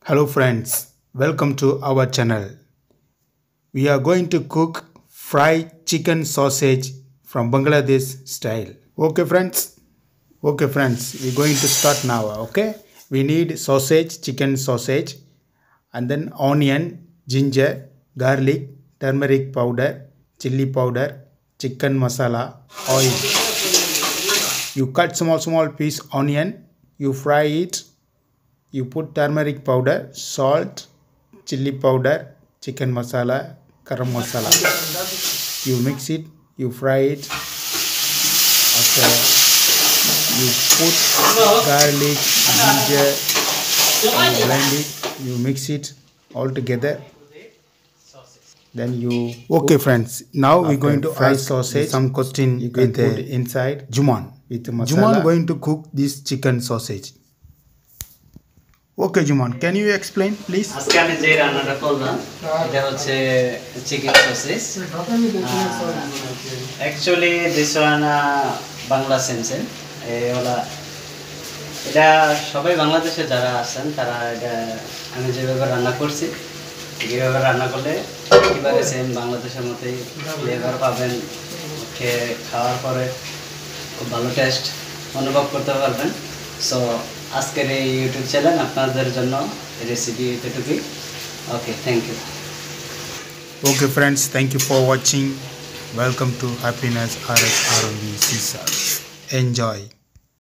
Hello friends, welcome to our channel. We are going to cook fried chicken sausage from Bangladesh style. Okay friends, we're going to start now. Okay, we need sausage, chicken sausage, and then onion, ginger, garlic, turmeric powder, chili powder, chicken masala, oil. You cut small piece onion, you fry it. You put turmeric powder, salt, chili powder, chicken masala, garam masala. You mix it, you fry it. After you put garlic, ginger, you blend it, you mix it all together. Then you okay friends, now we're going to fry sausage. Some question you can put inside Juman with masala. Juman going to cook this chicken sausage. Okay Juman, can you explain please? আজকে আমি যে রান্নাটা করলাম এটা হচ্ছে chicken sausage actually this one Bangla সেন্সেন এটা সবাই বাংলাদেশে যারা আছেন তারা এটা আমি যেভাবে রান্না করছি এইভাবে রান্না করলে একেবারে সেম বাংলাদেশের মতোই ফ্লেভার পাবেন খাওয়ার পরে খুব ভালো টেস্ট অনুভব করতে পারবেন সো আজকের এই ইউটিউব চ্যানেল আপনাদের জন্য রেসিপি এতটুকুই okay thank you Okay friends, thank you for watching. Welcome to Happiness RS ROV Caesar. Enjoy.